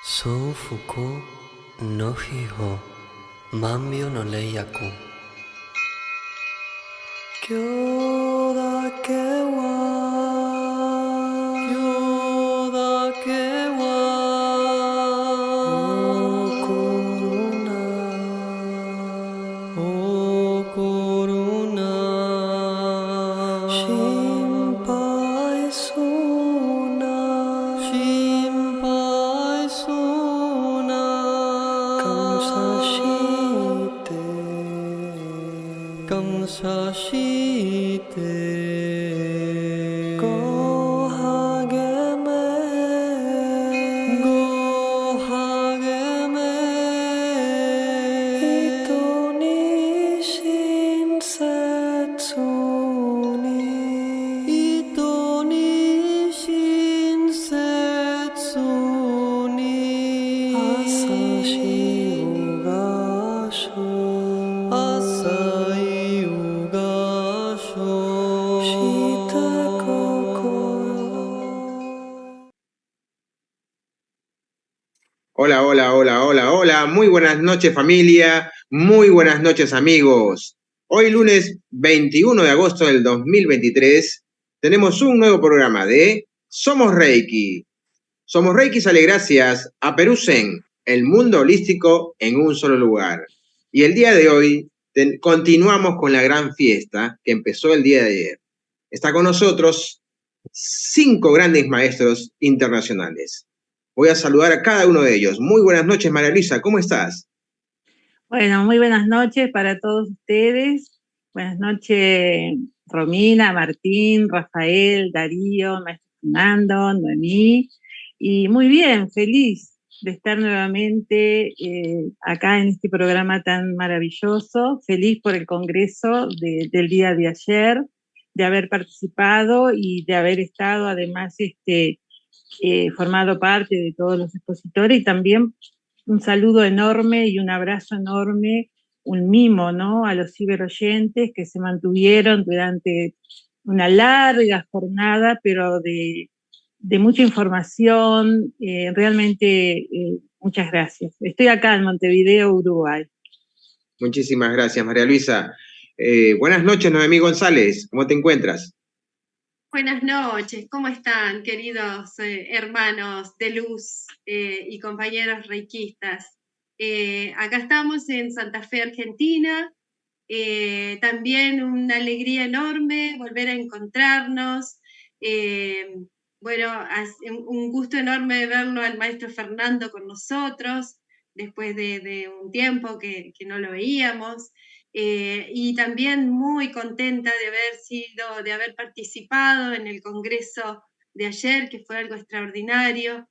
Sofuku no hiho mambyo no leiyaku Kyo dake wa O koruna Shinpai suna Kamsashite Go hageme Ito ni shinsetsu ni Asashi ugasho Hola, hola, hola, hola, hola. Muy buenas noches familia, muy buenas noches amigos. Hoy lunes 21 de agosto del 2023 tenemos un nuevo programa de Somos Reiki. Somos Reiki sale gracias a Perú Zen, el mundo holístico en un solo lugar. Y el día de hoy continuamos con la gran fiesta que empezó el día de ayer. Está con nosotros 5 grandes maestros internacionales. Voy a saludar a cada uno de ellos. Muy buenas noches, María Luisa, ¿cómo estás? Bueno, muy buenas noches para todos ustedes. Buenas noches, Romina, Martín, Rafael, Darío, Maestro Fernando, Noemí. Y muy bien, feliz de estar nuevamente acá en este programa tan maravilloso. Feliz por el congreso del día de ayer, de haber participado y de haber estado además formado parte de todos los expositores, y también un saludo enorme y un abrazo enorme, un mimo, ¿no?, a los ciberoyentes que se mantuvieron durante una larga jornada, pero de mucha información, realmente muchas gracias. Estoy acá en Montevideo, Uruguay. Muchísimas gracias, María Luisa. Buenas noches, Noemí González, ¿cómo te encuentras? Buenas noches, ¿cómo están, queridos hermanos de luz y compañeros reikistas? Acá estamos en Santa Fe, Argentina. También una alegría enorme volver a encontrarnos. Bueno, un gusto enorme verlo al maestro Fernando con nosotros, después de un tiempo que no lo veíamos. Y también muy contenta de haber participado en el congreso de ayer, que fue algo extraordinario.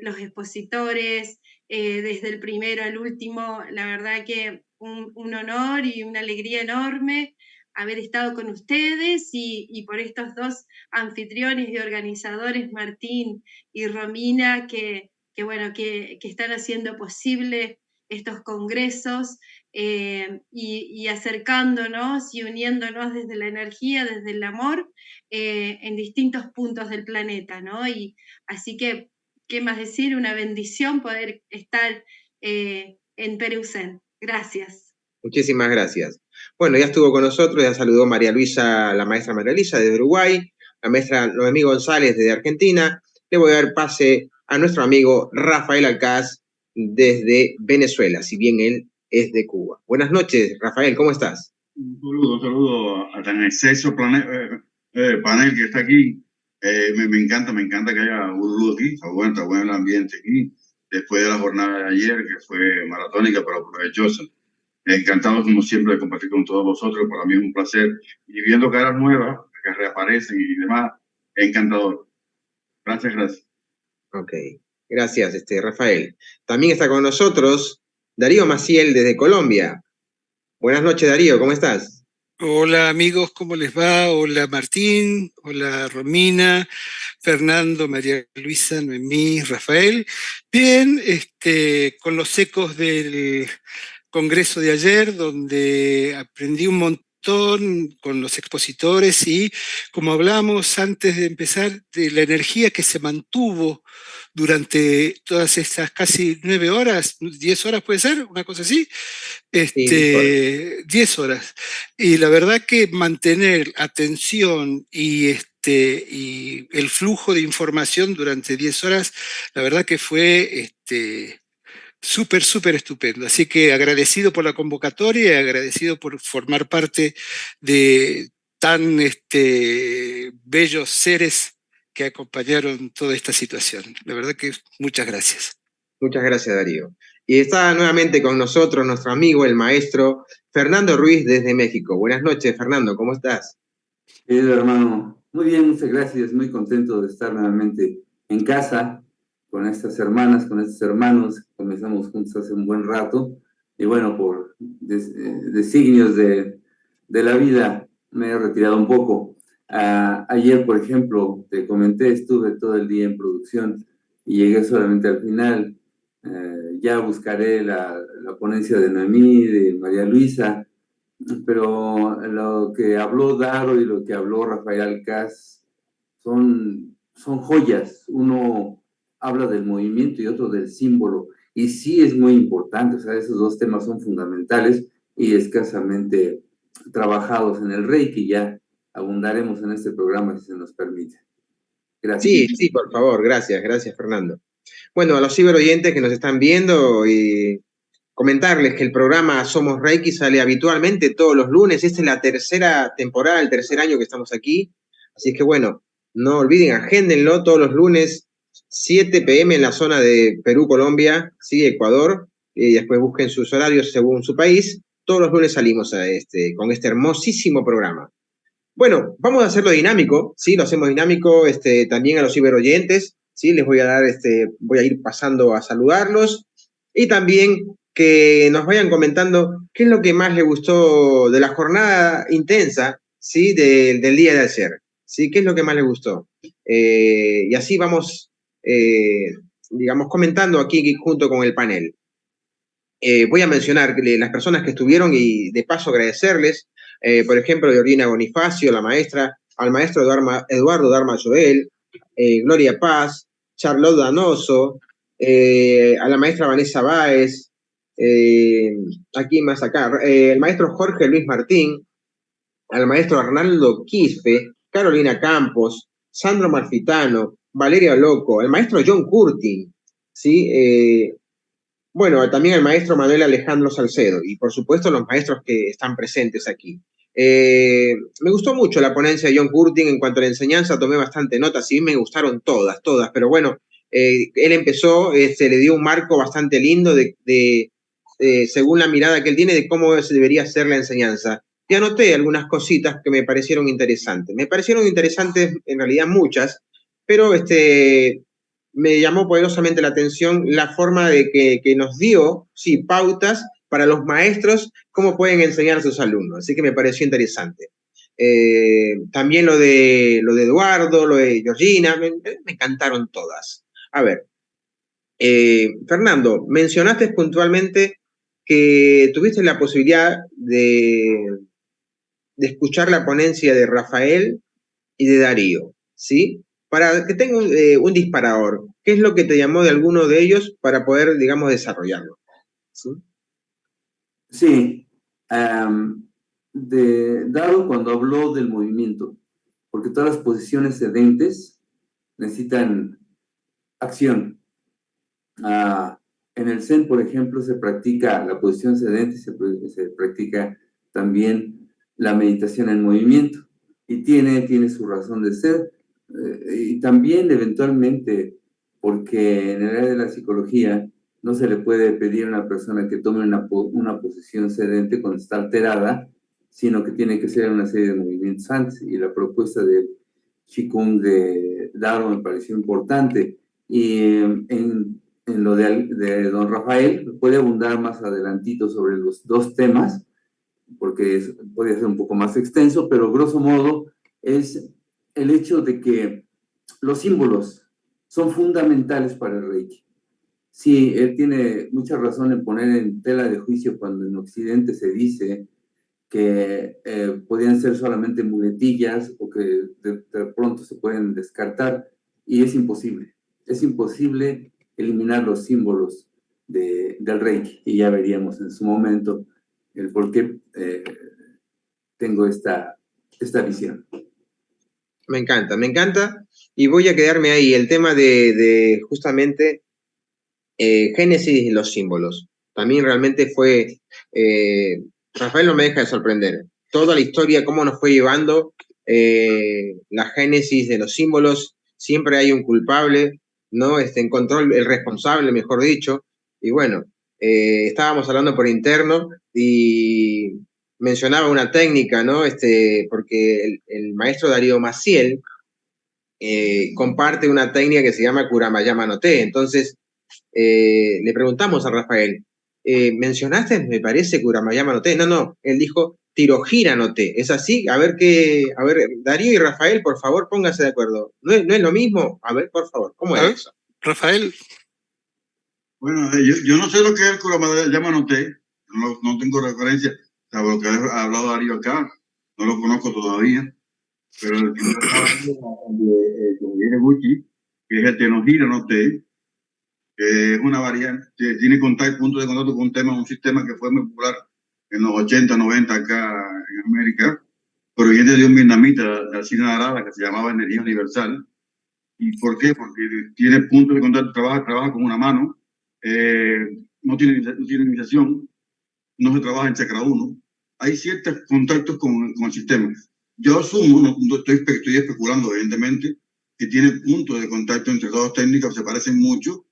Los expositores, desde el primero al último, la verdad que un honor y una alegría enorme haber estado con ustedes y por estos dos anfitriones y organizadores, Martín y Romina, que están haciendo posible estos congresos y acercándonos y uniéndonos desde la energía, desde el amor, en distintos puntos del planeta, ¿no? Y así que, ¿qué más decir? Una bendición poder estar en Perú Zen. Gracias. Muchísimas gracias. Bueno, ya estuvo con nosotros, ya saludó María Luisa, la maestra María Luisa desde Uruguay, la maestra Noemí González desde Argentina. Le voy a dar pase a nuestro amigo Rafael Alcaz desde Venezuela, si bien él es de Cuba. Buenas noches, Rafael, ¿cómo estás? Un saludo a tan exceso panel que está aquí. Me encanta que haya Urulú aquí, está bueno el ambiente aquí, después de la jornada de ayer, que fue maratónica pero provechosa. Encantado, como siempre, de compartir con todos vosotros. Para mí es un placer. Y viendo caras nuevas que reaparecen y demás, encantador. Gracias. Ok, gracias, Rafael. También está con nosotros Darío Maciel desde Colombia. Buenas noches, Darío, ¿cómo estás? Hola amigos, ¿cómo les va? Hola Martín, hola Romina, Fernando, María Luisa, Noemí, Rafael. Bien, con los ecos del congreso de ayer, donde aprendí un montón montón con los expositores y, como hablábamos antes de empezar, de la energía que se mantuvo durante todas estas casi 9 horas, 10 horas puede ser, una cosa así, Sí, correcto. 10 horas. Y la verdad que mantener atención y el flujo de información durante 10 horas, la verdad que fue súper, súper estupendo. Así que agradecido por la convocatoria y agradecido por formar parte de tan bellos seres que acompañaron toda esta situación. La verdad que muchas gracias. Muchas gracias, Darío. Y está nuevamente con nosotros nuestro amigo, el maestro Fernando Ruiz desde México. Buenas noches, Fernando, ¿cómo estás? Querido hermano, muy bien, muchas gracias, muy contento de estar nuevamente en casa con estas hermanas, con estos hermanos. Comenzamos juntos hace un buen rato y bueno, por designios de la vida me he retirado un poco. Ayer, por ejemplo, te comenté, estuve todo el día en producción y llegué solamente al final. Ya buscaré la ponencia de Noemí, de María Luisa, pero lo que habló Daro y lo que habló Rafael Alcaz son joyas. Uno habla del movimiento y otro del símbolo, y sí es muy importante. O sea, esos dos temas son fundamentales y escasamente trabajados en el Reiki. Ya abundaremos en este programa si se nos permite. Gracias. Sí, sí, por favor, gracias, gracias, Fernando. Bueno, a los ciberoyentes que nos están viendo y comentarles que el programa Somos Reiki sale habitualmente todos los lunes. Esta es la tercera temporada, el tercer año que estamos aquí. Así que bueno, no olviden, agéndenlo todos los lunes, 7 p.m. en la zona de Perú, Colombia, sí, Ecuador. Y después busquen sus horarios según su país. Todos los lunes salimos con este hermosísimo programa. Bueno, vamos a hacerlo dinámico, ¿sí? Lo hacemos dinámico también a los ciberoyentes, ¿sí? Les voy a dar, voy a ir pasando a saludarlos y también que nos vayan comentando qué es lo que más les gustó de la jornada intensa, ¿sí? Del día de ayer, ¿sí? ¿Qué es lo que más les gustó? Y así vamos, digamos, comentando aquí junto con el panel. Voy a mencionar las personas que estuvieron y de paso agradecerles, por ejemplo, Georgina Bonifacio, la maestra, al maestro Eduardo Darma Joel, Gloria Paz, Charlotte Danoso, a la maestra Vanessa Báez, aquí más acá, el maestro Jorge Luis Martín, al maestro Arnaldo Quispe, Carolina Campos, Sandro Marfitano, Valeria Loco, el maestro John Curtin, ¿sí? Bueno, también el maestro Manuel Alejandro Salcedo y por supuesto los maestros que están presentes aquí. Me gustó mucho la ponencia de John Curtin en cuanto a la enseñanza, tomé bastante nota, sí me gustaron todas, pero bueno, él empezó, le dio un marco bastante lindo según la mirada que él tiene de cómo se debería hacer la enseñanza. Y anoté algunas cositas que me parecieron interesantes. Me parecieron interesantes en realidad muchas, pero me llamó poderosamente la atención la forma de que nos dio, sí, pautas para los maestros, cómo pueden enseñar a sus alumnos. Así que me pareció interesante. También lo de Eduardo, lo de Georgina, me encantaron todas. A ver, Fernando, mencionaste puntualmente que tuviste la posibilidad de escuchar la ponencia de Rafael y de Darío, ¿sí? Para que tenga un disparador, ¿qué es lo que te llamó de alguno de ellos para poder, digamos, desarrollarlo? ¿Sí? Sí, Dado cuando habló del movimiento, porque todas las posiciones sedentes necesitan acción. En el Zen, por ejemplo, se practica la posición sedente, se practica también la meditación en movimiento, y tiene su razón de ser. Y también eventualmente, porque en el área de la psicología no se le puede pedir a una persona que tome una posición sedente cuando está alterada, sino que tiene que ser una serie de movimientos antes, y la propuesta del Qigong de Daro me pareció importante. Y en lo de don Rafael, puede abundar más adelantito sobre los dos temas, porque podría ser un poco más extenso, pero grosso modo es el hecho de que los símbolos son fundamentales para el Reiki. Sí, él tiene mucha razón en poner en tela de juicio cuando en Occidente se dice que podían ser solamente muletillas o que de pronto se pueden descartar, y es imposible eliminar los símbolos del Reiki, y ya veríamos en su momento el por qué tengo esta visión. Me encanta, y voy a quedarme ahí, el tema de justamente génesis y los símbolos. También realmente fue, Rafael no me deja de sorprender, toda la historia, cómo nos fue llevando la génesis de los símbolos, siempre hay un culpable, ¿no? Encontró el responsable, mejor dicho, y bueno, estábamos hablando por interno y mencionaba una técnica, ¿no? Porque el maestro Darío Maciel comparte una técnica que se llama Kuramayama no Te. Entonces, le preguntamos a Rafael, mencionaste, me parece, Kuramayama no Te. No, él dijo Tirohira no Te. ¿Es así? A ver, Darío y Rafael, por favor, pónganse de acuerdo. ¿No es lo mismo? A ver, por favor, ¿cómo es eso? Rafael. Bueno, yo no sé lo que es el Kuramayama no Te, no tengo referencia, salvo lo que ha hablado Darío acá, no lo conozco todavía, pero el que yo estaba hablando de Gucci, que es el Tirohira no Te, que es una variante, que tiene punto de contacto con un sistema que fue muy popular en los 80, 90 acá en América, proveniente de un vietnamita, Alcina Arada, que se llamaba Energía Universal. ¿Y por qué? Porque tiene puntos de contacto, trabaja con una mano, no tiene iniciación, no se trabaja en chakra 1. Hay ciertos contactos con el sistema. Yo asumo, no estoy especulando evidentemente, que tiene puntos de contacto entre dos técnicas, se parecen mucho.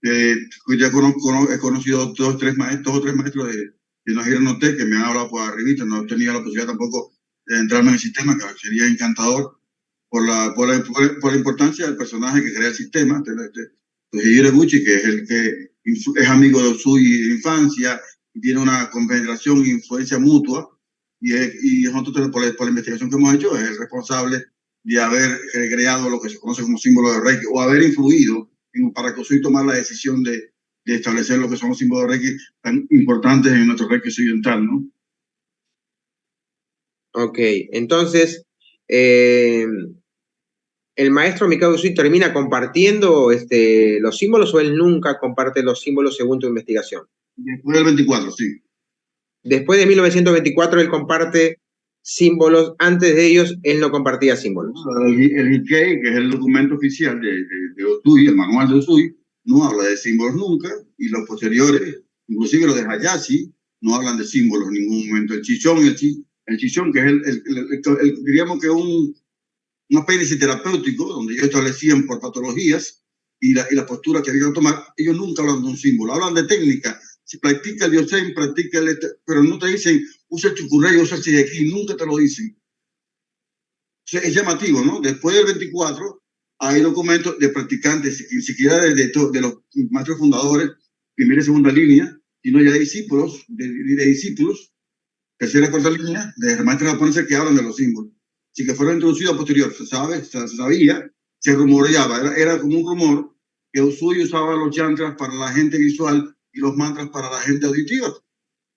Ya he conocido dos o tres maestros de Nohira no Te que me han hablado por arribita, no he tenido la posibilidad tampoco de entrarme en el sistema, que sería encantador por la importancia del personaje que crea el sistema, Toshihiro Gucci, que es el que es amigo de Usui de infancia, y tiene una compenetración e influencia mutua, y nosotros por la investigación que hemos hecho es el responsable de haber creado lo que se conoce como símbolo de Reiki, o haber influido para que Usui tomara la decisión de establecer lo que son los símbolos de Reiki tan importantes en nuestro Reiki occidental, ¿no? Ok, entonces, ¿el maestro Mikao Usui termina compartiendo los símbolos o él nunca comparte los símbolos según tu investigación? Después del 24, sí. Después de 1924 él comparte símbolos, antes de ellos él no compartía símbolos. El Ikei, que es el documento oficial de Usui, el manual de Usui, no habla de símbolos nunca, y los posteriores, inclusive los de Hayashi, no hablan de símbolos en ningún momento. El Chichón, que es diríamos que un apéndice terapéutico, donde ellos establecían por patologías y la postura que había que tomar, ellos nunca hablan de un símbolo, hablan de técnica. Si practica el Yosen, practica pero no te dicen, usa el Chukurei, usa el Shigeki, nunca te lo dicen. O sea, es llamativo, ¿no? Después del 24 hay documentos de practicantes, ni siquiera de los maestros fundadores, primera y segunda línea, sino ya de discípulos, de discípulos, tercera y cuarta línea, de maestros japoneses que hablan de los símbolos. Si que fueron introducidos a posterior, se sabía, se rumoreaba, era como un rumor que Usui usaba los chakras para la gente visual y los mantras para la gente auditiva.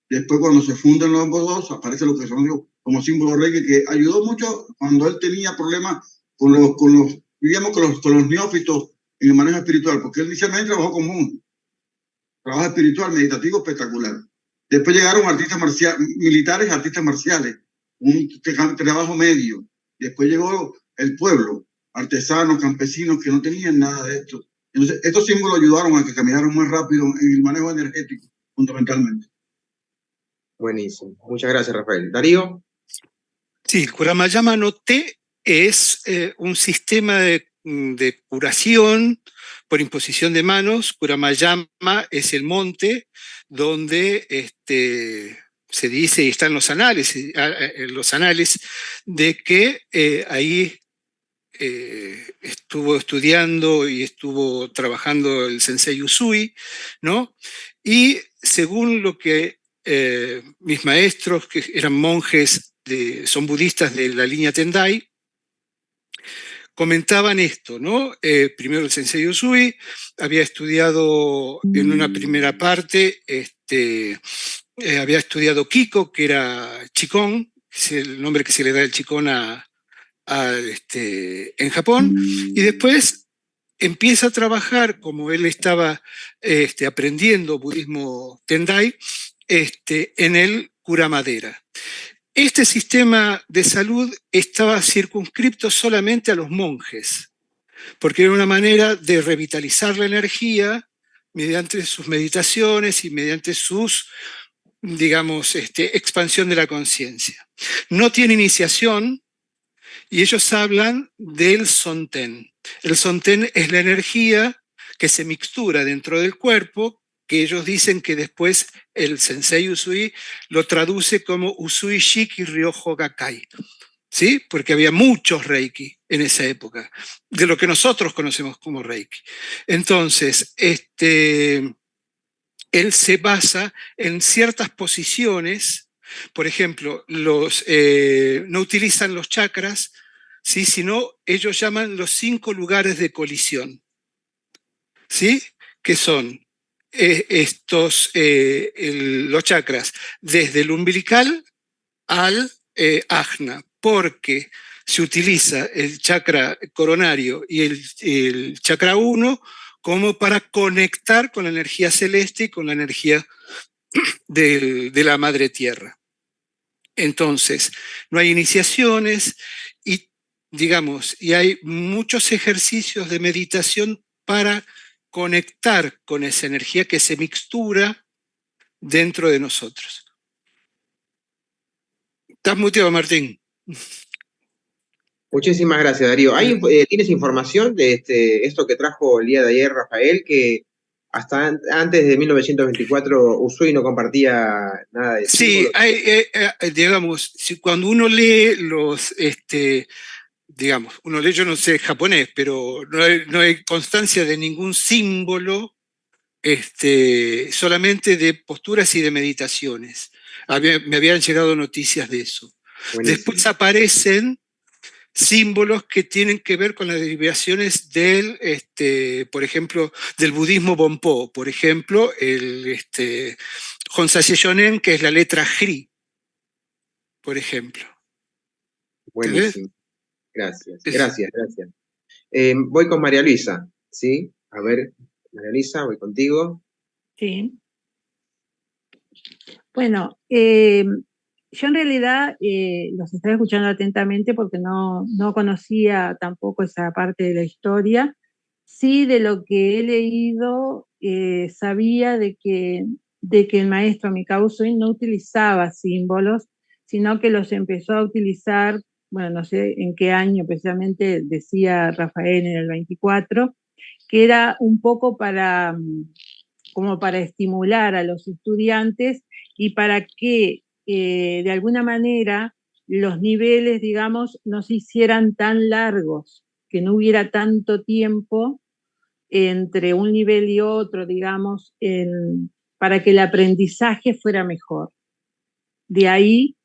Después, cuando se fundan los ambos dos, aparece lo que son como símbolo Reiki, que ayudó mucho cuando él tenía problemas con los neófitos en el manejo espiritual, porque él inicialmente trabajó con monjes, trabajo espiritual, meditativo, espectacular. Después llegaron artistas militares, artistas marciales, un trabajo medio. Después llegó el pueblo, artesanos, campesinos que no tenían nada de esto. Entonces, estos símbolos ayudaron a que caminaran más rápido en el manejo energético, fundamentalmente. Buenísimo. Muchas gracias, Rafael. Darío. Sí, Kuramayama no Te es un sistema de curación por imposición de manos. Kuramayama es el monte donde se dice, y está en los anales de que ahí estuvo estudiando y estuvo trabajando el sensei Usui, ¿no? Y según lo que mis maestros, que eran monjes, son budistas de la línea Tendai, comentaban esto, ¿no? Primero el sensei Usui había estudiado en una primera parte había estudiado Kiko, que era Qigong, es el nombre que se le da el Qigong en Japón, y después empieza a trabajar, como él estaba aprendiendo budismo Tendai, en el cura madera. Este sistema de salud estaba circunscripto solamente a los monjes, porque era una manera de revitalizar la energía mediante sus meditaciones y mediante sus, digamos, expansión de la conciencia. No tiene iniciación y ellos hablan del Sonten. El Sonten es la energía que se mixtura dentro del cuerpo, que ellos dicen que después el Sensei Usui lo traduce como Usui Shiki Ryoho Gakkai, ¿sí? Porque había muchos Reiki en esa época, de lo que nosotros conocemos como Reiki. Entonces, él se basa en ciertas posiciones, por ejemplo, no utilizan los chakras, ¿sí? Sino ellos llaman los 5 lugares de colisión, ¿sí? Que son los chakras desde el umbilical al ajna, porque se utiliza el chakra coronario y el chakra 1 como para conectar con la energía celeste y con la energía de la madre tierra. Entonces, no hay iniciaciones y, digamos, y hay muchos ejercicios de meditación para conectar con esa energía que se mixtura dentro de nosotros. ¿Estás muteado, Martín? Muchísimas gracias, Darío. ¿Tienes información de esto que trajo el día de ayer Rafael, que hasta antes de 1924 Usui no compartía nada de Sí, digamos, cuando uno lee digamos, uno lee, yo no sé japonés, pero no hay constancia de ningún símbolo, solamente de posturas y de meditaciones. Me habían llegado noticias de eso. Buenísimo. Después aparecen símbolos que tienen que ver con las derivaciones por ejemplo, del budismo Bonpo, por ejemplo, el Honsai Shonen, que es la letra Hri, por ejemplo. Buenísimo. Gracias. Voy con María Luisa, ¿sí? A ver, María Luisa, voy contigo. Sí. Bueno, yo en realidad los estaba escuchando atentamente porque no conocía tampoco esa parte de la historia. Sí, de lo que he leído, sabía de que el maestro Mikao Usui no utilizaba símbolos, sino que los empezó a utilizar, bueno, no sé en qué año precisamente, decía Rafael en el 24, que era un poco como para estimular a los estudiantes y para que de alguna manera los niveles, digamos, no se hicieran tan largos, que no hubiera tanto tiempo entre un nivel y otro, digamos, para que el aprendizaje fuera mejor. De ahí,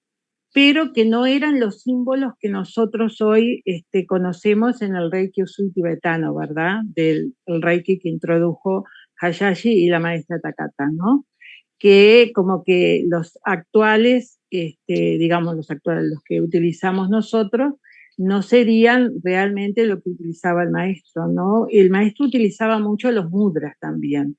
pero que no eran los símbolos que nosotros hoy conocemos en el Reiki Usui tibetano, ¿verdad? El Reiki que introdujo Hayashi y la maestra Takata, ¿no? Que como que los actuales, digamos los actuales, los que utilizamos nosotros, no serían realmente lo que utilizaba el maestro, ¿no? El maestro utilizaba mucho los mudras también.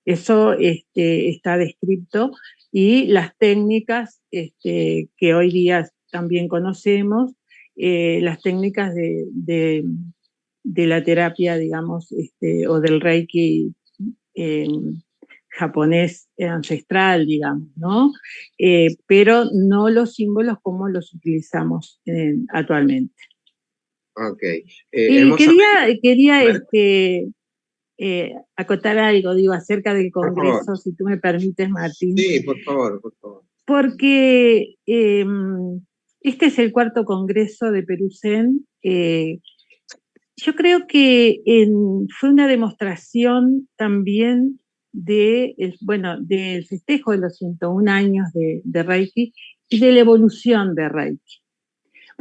Eso está descrito, y las técnicas que hoy día también conocemos, las técnicas de la terapia, digamos, o del Reiki japonés ancestral, digamos, ¿no? Pero no los símbolos como los utilizamos actualmente. Ok. Y quería acotar algo, digo, acerca del Congreso, si tú me permites, Martín. Sí, por favor. Porque este es el 4º Congreso de Perú Zen. Yo creo que fue una demostración también del festejo de los 101 años de Reiki y de la evolución de Reiki.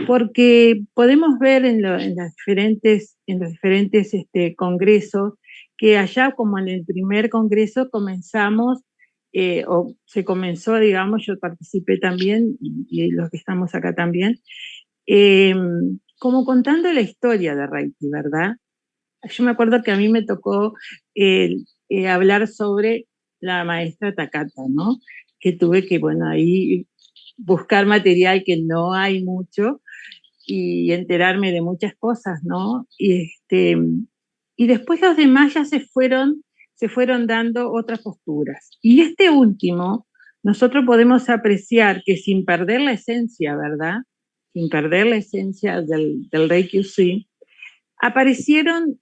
Porque podemos ver en los diferentes congresos que allá, como en el primer congreso, comenzamos o se comenzó, digamos, yo participé también, y los que estamos acá también, como contando la historia de Reiki, ¿verdad? Yo me acuerdo que a mí me tocó hablar sobre la maestra Takata, ¿no? Que tuve que, bueno, ahí buscar material que no hay mucho y enterarme de muchas cosas, ¿no? Y después los demás ya se fueron dando otras posturas. Y este último, nosotros podemos apreciar que sin perder la esencia, ¿verdad? Sin perder la esencia del Reiki Usui, aparecieron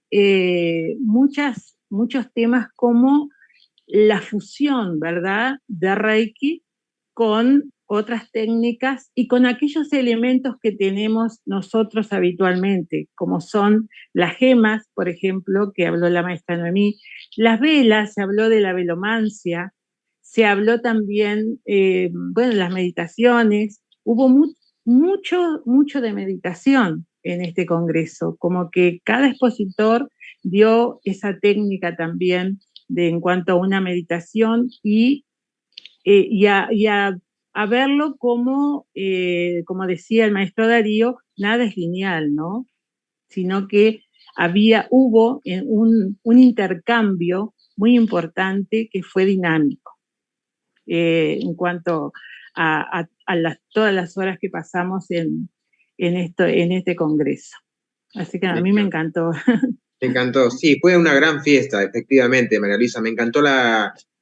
muchos temas como la fusión, ¿verdad?, de Reiki con otras técnicas y con aquellos elementos que tenemos nosotros habitualmente, como son las gemas, por ejemplo, que habló la maestra Noemí, las velas, se habló de la velomancia, se habló también, bueno, las meditaciones, hubo mucho de meditación en este congreso, como que cada expositor dio esa técnica también en cuanto a una meditación y a verlo como decía el maestro Darío, nada es lineal, ¿no? Sino que hubo un intercambio muy importante que fue dinámico en cuanto a todas las horas que pasamos en este congreso. Así que a mí me encantó. Me encantó, sí, fue una gran fiesta, efectivamente, María Luisa. Me encantó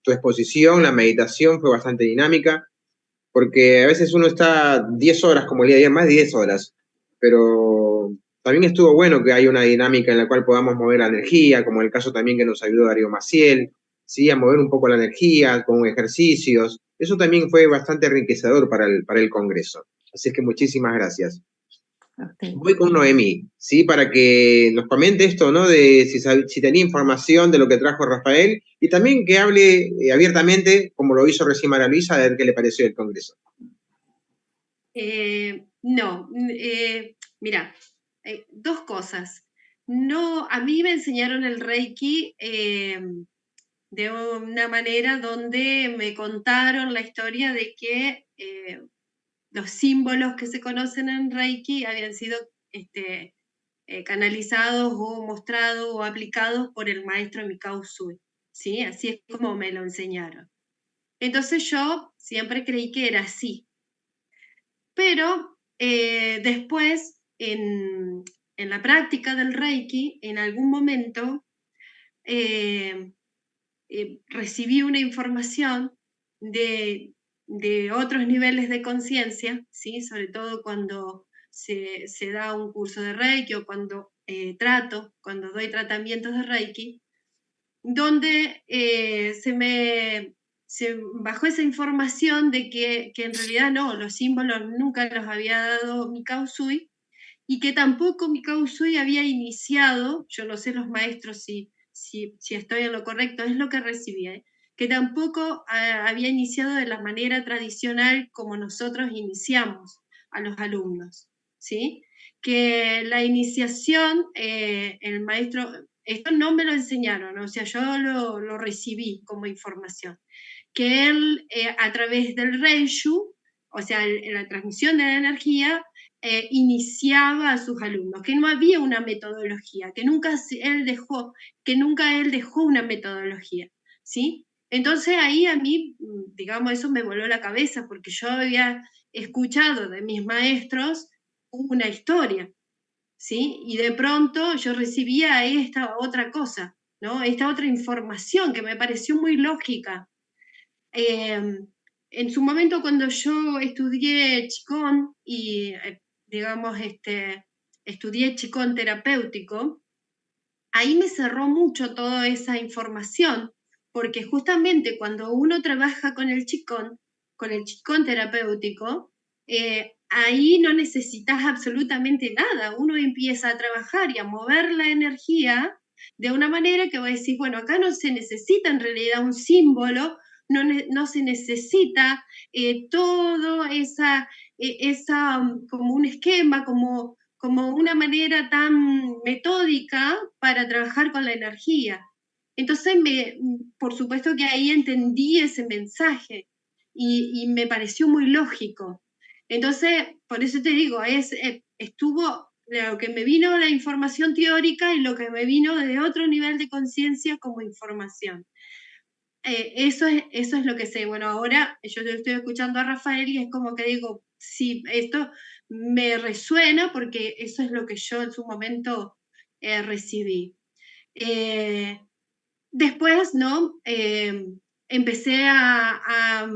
tu exposición, la meditación fue bastante dinámica, porque a veces uno está 10 horas, como el día de ayer, más de 10 horas, pero también estuvo bueno que haya una dinámica en la cual podamos mover la energía, como el caso también que nos ayudó Darío Maciel, ¿sí? A mover un poco la energía con ejercicios. Eso también fue bastante enriquecedor para el Congreso. Así que muchísimas gracias. Voy con Noemí, ¿sí? Para que nos comente esto, ¿no? De si tenía información de lo que trajo Rafael y también que hable abiertamente, como lo hizo recién María Luisa, a ver qué le pareció el Congreso. No, mira, dos cosas. No, a mí me enseñaron el Reiki de una manera donde me contaron la historia de que los símbolos que se conocen en Reiki habían sido canalizados o mostrados o aplicados por el maestro Mikao Usui, ¿sí? Así es como me lo enseñaron. Entonces yo siempre creí que era así. Pero después, en la práctica del Reiki, en algún momento recibí una información de otros niveles de conciencia, ¿sí? Sobre todo cuando se da un curso de Reiki o cuando cuando doy tratamientos de Reiki, donde se bajó esa información de que en realidad no, los símbolos nunca los había dado Mikao Usui y que tampoco Mikao Usui había iniciado, yo no sé los maestros si estoy en lo correcto, es lo que recibí, que tampoco había iniciado de la manera tradicional como nosotros iniciamos a los alumnos, ¿sí? Que la iniciación, el maestro, esto no me lo enseñaron, o sea, yo lo recibí como información, que él a través del Reishu, o sea, la transmisión de la energía, iniciaba a sus alumnos, que no había una metodología, que nunca él dejó una metodología, ¿sí? Entonces ahí a mí, digamos, eso me voló la cabeza, porque yo había escuchado de mis maestros una historia, ¿sí? Y de pronto yo recibía esta otra cosa, ¿no? Esta otra información que me pareció muy lógica. En su momento, cuando yo estudié Qigong y, digamos, estudié Qigong terapéutico, ahí me cerró mucho toda esa información, porque justamente cuando uno trabaja con el Qigong terapéutico, ahí no necesitas absolutamente nada, uno empieza a trabajar y a mover la energía de una manera que va a decir, bueno, acá no se necesita en realidad un símbolo, no se necesita todo esa como un esquema, como una manera tan metódica para trabajar con la energía. Entonces, por supuesto que ahí entendí ese mensaje y me pareció muy lógico. Entonces, por eso te digo, estuvo lo que me vino la información teórica y lo que me vino de otro nivel de conciencia como información. Eso es lo que sé. Bueno, ahora yo estoy escuchando a Rafael y es como que digo, sí, esto me resuena porque eso es lo que yo en su momento recibí. Después, ¿no? Empecé a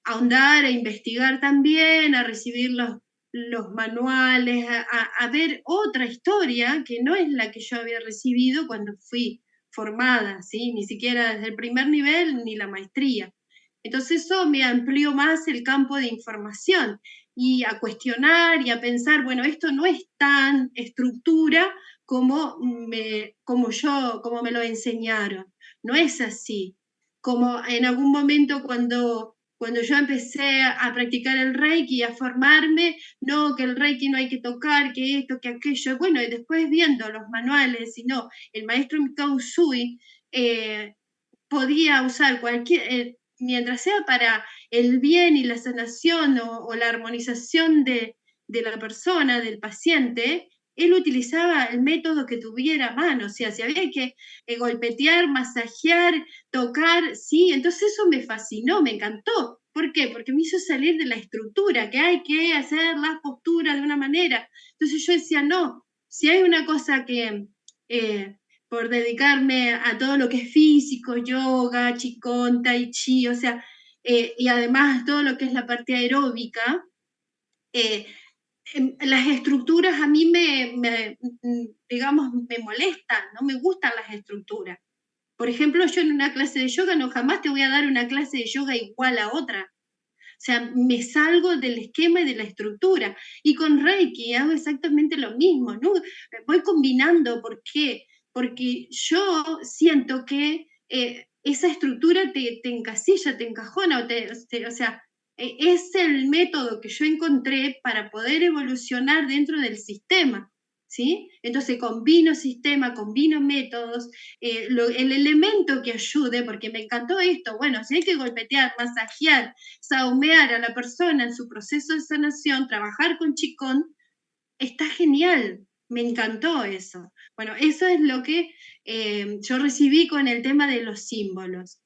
ahondar, a investigar también, a recibir los manuales, a ver otra historia que no es la que yo había recibido cuando fui formada, ¿sí? Ni siquiera desde el primer nivel ni la maestría. Entonces eso me amplió más el campo de información y a cuestionar y a pensar, bueno, esto no es tan estructura como me lo enseñaron. No es así. Como en algún momento cuando yo empecé a practicar el Reiki y a formarme, no, que el Reiki no hay que tocar, que esto, que aquello. Bueno, y después viendo los manuales, y no, el maestro Mikao Usui podía usar mientras sea para el bien y la sanación o la armonización de la persona, del paciente, él utilizaba el método que tuviera a mano, o sea, si había que golpetear, masajear, tocar, sí, entonces eso me fascinó, me encantó. ¿Por qué? Porque me hizo salir de la estructura, que hay que hacer las posturas de una manera. Entonces yo decía, no, si hay una cosa que por dedicarme a todo lo que es físico, yoga, qigong, tai chi, o sea, y además todo lo que es la parte aeróbica, las estructuras a mí digamos, me molestan, no me gustan las estructuras. Por ejemplo, yo en una clase de yoga no jamás te voy a dar una clase de yoga igual a otra. O sea, me salgo del esquema y de la estructura. Y con Reiki hago exactamente lo mismo, ¿no? Voy combinando. ¿Por qué? Porque yo siento que esa estructura te encasilla, te encajona, o sea, es el método que yo encontré para poder evolucionar dentro del sistema, ¿sí? Entonces combino sistema, combino métodos, el elemento que ayude, porque me encantó esto, bueno, si hay que golpetear, masajear, saumear a la persona en su proceso de sanación, trabajar con Qigong, está genial, me encantó eso. Bueno, eso es lo que yo recibí con el tema de los símbolos.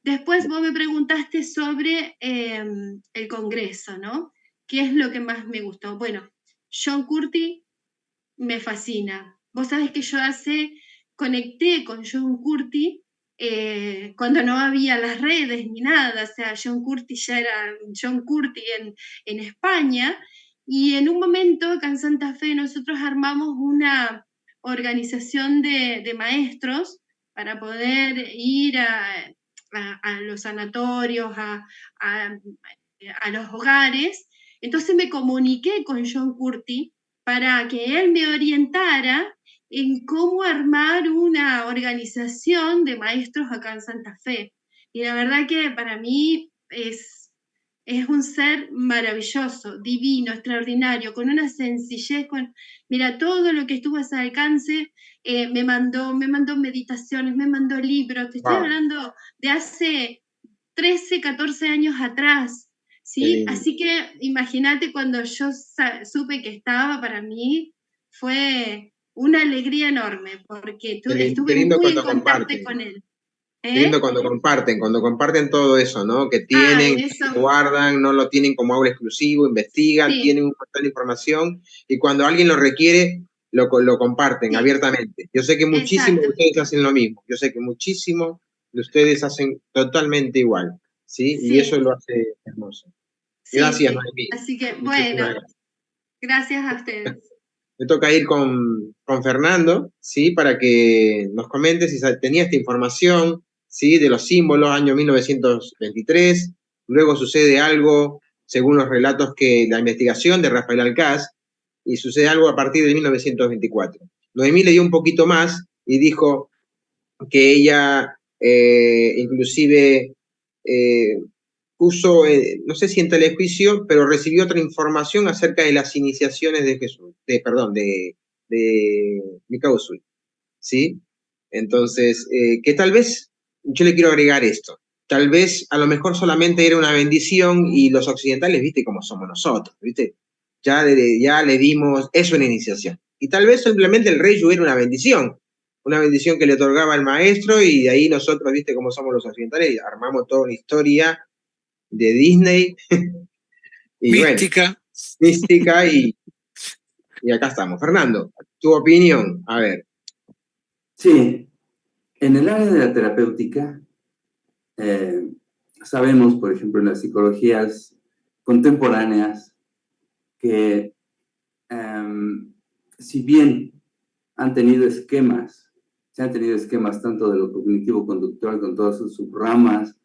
Después vos me preguntaste sobre el Congreso, ¿no? ¿Qué es lo que más me gustó? Bueno, John Curti me fascina. Vos sabés que yo conecté con John Curti cuando no había las redes ni nada, o sea, John Curti ya era John Curti en España, y en un momento acá en Santa Fe nosotros armamos una organización de maestros para poder ir a los sanatorios, a los hogares. Entonces me comuniqué con John Curti para que él me orientara en cómo armar una organización de maestros acá en Santa Fe. Y la verdad que para mí es un ser maravilloso, divino, extraordinario, con una sencillez, mira, todo lo que estuvo a su alcance, me mandó meditaciones, me mandó libros, te estoy hablando de hace 13, 14 años atrás, ¿sí? Así que imagínate cuando yo supe que estaba, para mí fue una alegría enorme, porque estuve muy en contacto con él. Qué lindo cuando comparten todo eso, ¿no? Que tienen, eso. guardan, no lo tienen como aula exclusivo, investigan, tienen un montón de información y cuando alguien lo requiere, lo comparten abiertamente. Yo sé que muchísimos de ustedes hacen lo mismo, yo sé que muchísimos de ustedes hacen totalmente igual, ¿sí? Y eso lo hace hermoso. Gracias, Noemí. Así que, bueno, gracias a ustedes. Me toca ir con Fernando, ¿sí? Para que nos comente si tenía esta información, ¿sí? De los símbolos, año 1923. Luego sucede algo, según los relatos que la investigación de Rafael Alcaz, y sucede algo a partir de 1924. Noemí leyó un poquito más y dijo que ella inclusive puso, no sé si en telejuicio, pero recibió otra información acerca de las iniciaciones de Jesús, de Mikao Usui, ¿sí? Entonces, que tal vez, yo le quiero agregar esto, tal vez a lo mejor solamente era una bendición y los occidentales, viste cómo somos nosotros, viste, ya le dimos, es una iniciación. Y tal vez simplemente el Reiju era una bendición que le otorgaba el maestro y de ahí nosotros, viste cómo somos los occidentales, y armamos toda una historia de Disney. Y mística. bueno, mística y acá estamos. Fernando, tu opinión, a ver. Sí, en el área de la terapéutica, sabemos, por ejemplo, en las psicologías contemporáneas, que si bien se han tenido esquemas tanto de lo cognitivo-conductual con todas sus subramas,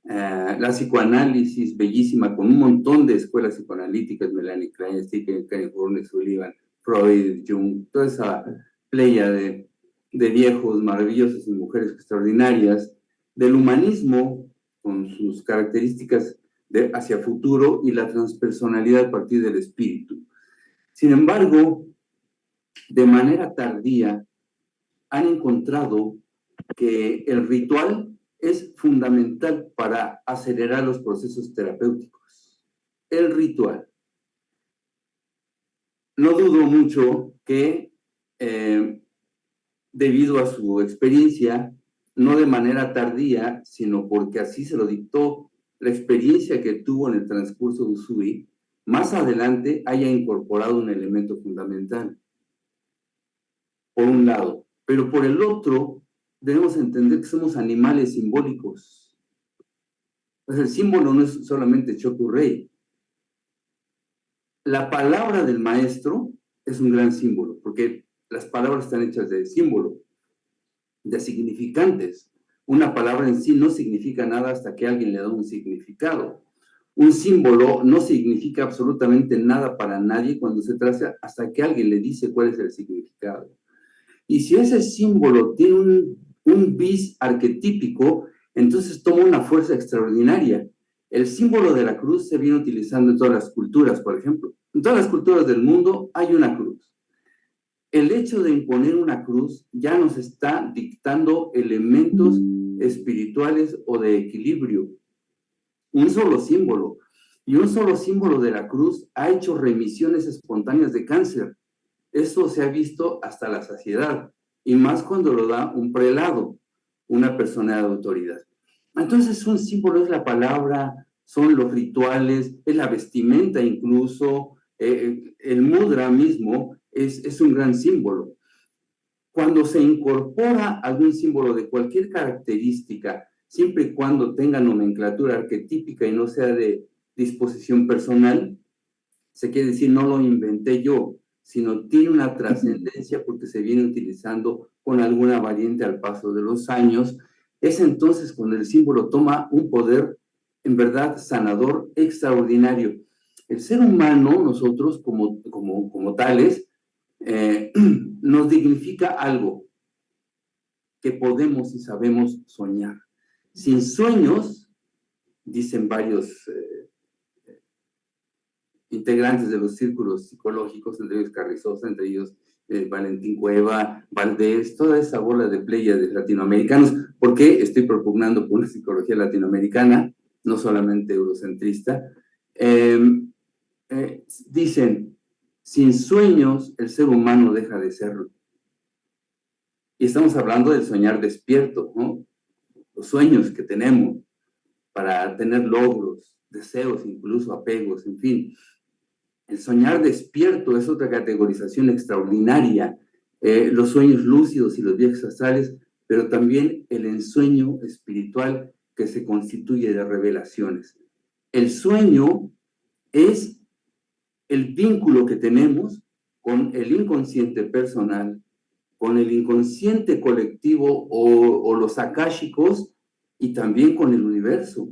la psicoanálisis bellísima con un montón de escuelas psicoanalíticas, Melanie Klein, Stephen Horne, Sullivan, Freud, Jung, toda esa playa de viejos maravillosos y mujeres extraordinarias, del humanismo con sus características hacia futuro y la transpersonalidad a partir del espíritu. Sin embargo, de manera tardía, han encontrado que el ritual es fundamental para acelerar los procesos terapéuticos. El ritual. No dudo mucho que, debido a su experiencia, no de manera tardía, sino porque así se lo dictó la experiencia que tuvo en el transcurso de Usui, más adelante haya incorporado un elemento fundamental. Por un lado. Pero por el otro, debemos entender que somos animales simbólicos. Pues el símbolo no es solamente Chokurei. La palabra del maestro es un gran símbolo, porque las palabras están hechas de símbolo, de significantes. Una palabra en sí no significa nada hasta que alguien le da un significado. Un símbolo no significa absolutamente nada para nadie cuando se traza hasta que alguien le dice cuál es el significado. Y si ese símbolo tiene un bis arquetípico, entonces toma una fuerza extraordinaria. El símbolo de la cruz se viene utilizando en todas las culturas, por ejemplo. En todas las culturas del mundo hay una cruz. El hecho de imponer una cruz ya nos está dictando elementos espirituales o de equilibrio. Un solo símbolo. Y un solo símbolo de la cruz ha hecho remisiones espontáneas de cáncer. Eso se ha visto hasta la saciedad, y más cuando lo da un prelado, una persona de autoridad. Entonces, un símbolo es la palabra, son los rituales, es la vestimenta incluso, el mudra mismo es un gran símbolo. Cuando se incorpora algún símbolo de cualquier característica, siempre y cuando tenga nomenclatura arquetípica y no sea de disposición personal, se quiere decir, no lo inventé yo, sino tiene una trascendencia porque se viene utilizando con alguna variante al paso de los años. Es entonces cuando el símbolo toma un poder, en verdad, sanador extraordinario. El ser humano, nosotros como tales, nos dignifica algo que podemos y sabemos soñar. Sin sueños, dicen varios integrantes de los círculos psicológicos, entre ellos Carrizosa, entre ellos Valentín Cueva, Valdés, toda esa bola de playa de latinoamericanos, porque estoy propugnando por una psicología latinoamericana, no solamente eurocentrista. Dicen, sin sueños el ser humano deja de serlo. Y estamos hablando del soñar despierto, ¿no? Los sueños que tenemos para tener logros, deseos, incluso apegos, en fin. El soñar despierto es otra categorización extraordinaria. Los sueños lúcidos y los viajes astrales, pero también el ensueño espiritual que se constituye de revelaciones. El sueño es el vínculo que tenemos con el inconsciente personal, con el inconsciente colectivo o los akáshicos, y también con el universo.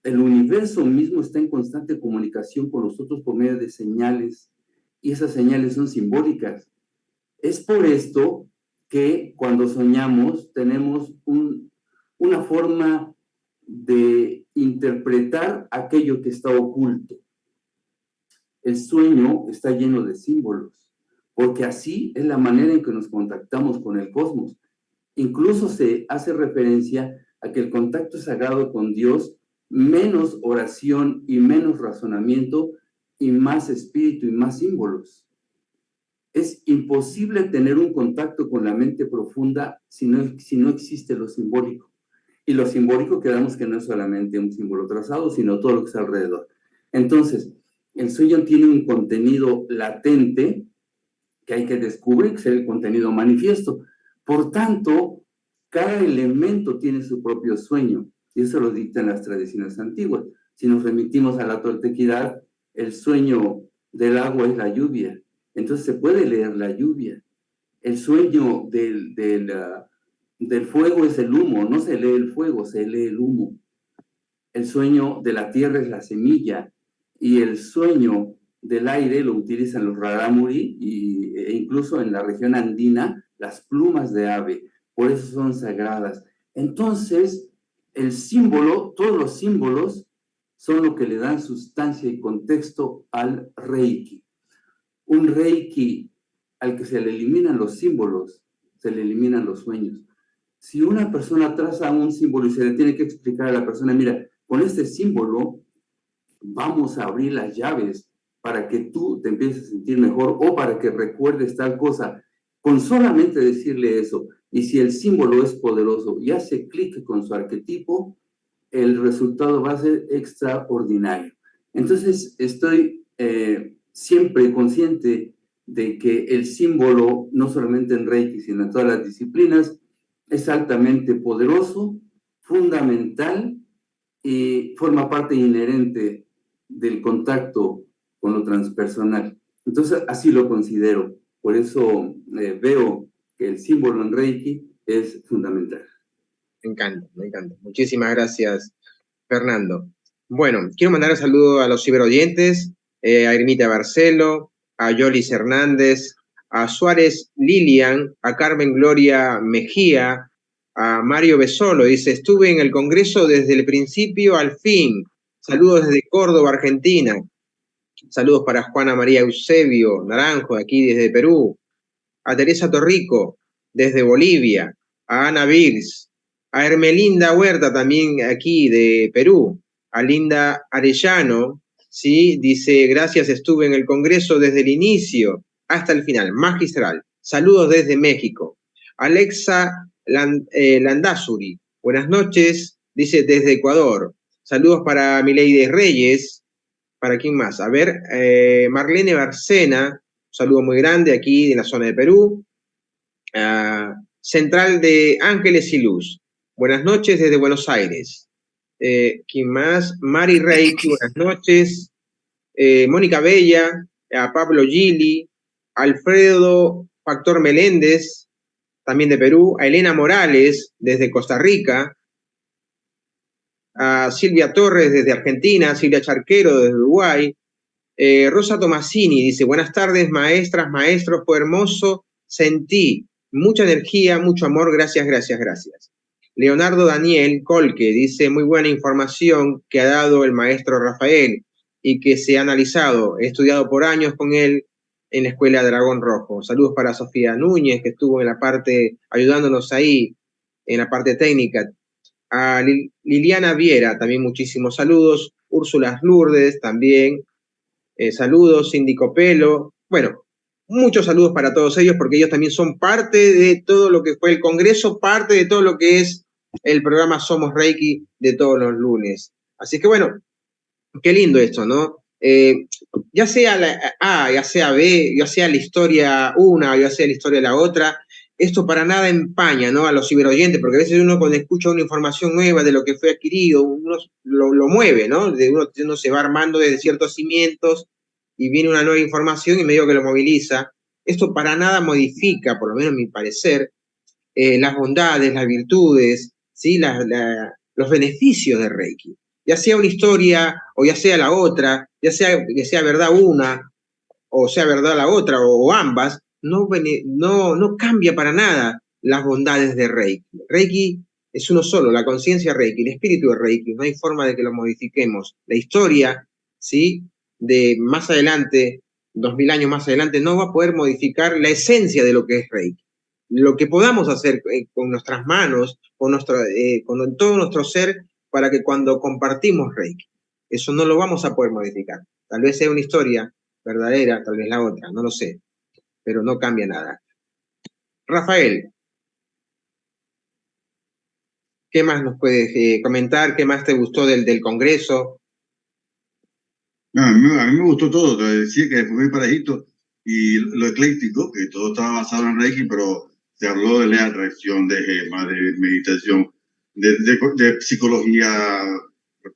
El universo mismo está en constante comunicación con nosotros por medio de señales, y esas señales son simbólicas. Es por esto que cuando soñamos tenemos una forma de interpretar aquello que está oculto. El sueño está lleno de símbolos, porque así es la manera en que nos contactamos con el cosmos. Incluso se hace referencia a que el contacto sagrado con Dios, menos oración y menos razonamiento, y más espíritu y más símbolos. Es imposible tener un contacto con la mente profunda si no existe lo simbólico. Y lo simbólico, quedamos que no es solamente un símbolo trazado, sino todo lo que está alrededor. Entonces, el sueño tiene un contenido latente que hay que descubrir, que es el contenido manifiesto. Por tanto, cada elemento tiene su propio sueño, y eso lo dictan las tradiciones antiguas. Si nos remitimos a la toltequidad, el sueño del agua es la lluvia. Entonces se puede leer la lluvia. El sueño del fuego es el humo, no se lee el fuego, se lee el humo. El sueño de la tierra es la semilla, y el sueño del aire lo utilizan los rarámuri e incluso en la región andina las plumas de ave, por eso son sagradas. Entonces, el símbolo, todos los símbolos son lo que le dan sustancia y contexto al Reiki. Un Reiki al que se le eliminan los símbolos, se le eliminan los sueños. Si una persona traza un símbolo y se le tiene que explicar a la persona, mira, con este símbolo vamos a abrir las llaves para que tú te empieces a sentir mejor o para que recuerdes tal cosa, con solamente decirle eso, y si el símbolo es poderoso y hace clic con su arquetipo, el resultado va a ser extraordinario. Entonces, estoy siempre consciente de que el símbolo, no solamente en Reiki, sino en todas las disciplinas, es altamente poderoso, fundamental y forma parte inherente del contacto con lo transpersonal. Entonces, así lo considero. Por eso veo que el símbolo en Reiki es fundamental. Me encanta, me encanta. Muchísimas gracias, Fernando. Bueno, quiero mandar un saludo a los ciberoyentes, a Ermita Barcelo, a Yolis Hernández, a Suárez Lilian, a Carmen Gloria Mejía, a Mario Besolo. Dice, estuve en el Congreso desde el principio al fin. Saludos desde Córdoba, Argentina. Saludos para Juana María Eusebio Naranjo, de aquí desde Perú. A Teresa Torrico, desde Bolivia. A Ana Virs. A Hermelinda Huerta, también aquí de Perú. A Linda Arellano, ¿sí? Dice, gracias, estuve en el Congreso desde el inicio hasta el final, magistral. Saludos desde México. Alexa Landazuri, buenas noches, dice desde Ecuador. Saludos para Mileide Reyes. ¿Para quién más? A ver, Marlene Barcena, un saludo muy grande aquí en la zona de Perú. Central de Ángeles y Luz. Buenas noches desde Buenos Aires. ¿Quién más? Mari Reiki, buenas noches. Mónica Bella, a Pablo Gili, Alfredo Factor Meléndez, también de Perú, a Elena Morales, desde Costa Rica, a Silvia Torres, desde Argentina, Silvia Charquero, desde Uruguay, Rosa Tomasini, dice, buenas tardes, maestras, maestros, fue hermoso, sentí mucha energía, mucho amor, gracias, gracias, gracias. Leonardo Daniel Colque dice, muy buena información que ha dado el maestro Rafael y que se ha analizado, he estudiado por años con él en la Escuela Dragón Rojo. Saludos para Sofía Núñez, que estuvo en la parte, ayudándonos ahí, en la parte técnica. A Liliana Viera, también muchísimos saludos. Úrsula Lourdes, también. Saludos, Cindy Copelo. Bueno, muchos saludos para todos ellos porque ellos también son parte de todo lo que fue el Congreso, parte de todo lo que es el programa Somos Reiki de todos los lunes. Así que bueno, qué lindo esto, ¿no? Ya sea la A, ya sea B, ya sea la historia una, ya sea la historia la otra, esto para nada empaña, ¿no? A los ciberoyentes, porque a veces uno cuando escucha una información nueva de lo que fue adquirido, uno lo mueve, ¿no? Uno se va armando desde ciertos cimientos y viene una nueva información y medio que lo moviliza. Esto para nada modifica, por lo menos a mi parecer, las bondades, las virtudes, ¿sí? Los beneficios de Reiki. Ya sea una historia o ya sea la otra, ya sea que sea verdad una o sea verdad la otra o ambas, no cambia para nada las bondades de Reiki. Reiki es uno solo, la conciencia Reiki, el espíritu de Reiki, no hay forma de que lo modifiquemos. La historia, ¿sí? De más adelante, 2000 años más adelante, no va a poder modificar la esencia de lo que es Reiki. lo que podamos hacer con nuestras manos, con todo nuestro ser, para que cuando compartimos Reiki, eso no lo vamos a poder modificar. Tal vez sea una historia verdadera, tal vez la otra, no lo sé, pero no cambia nada. Rafael, ¿qué más nos puedes comentar? ¿Qué más te gustó del Congreso? No, a mí me gustó todo, te decía que fue muy parejito y lo ecléctico, que todo estaba basado en Reiki, pero se habló de ley de atracción, de gema, de meditación, de psicología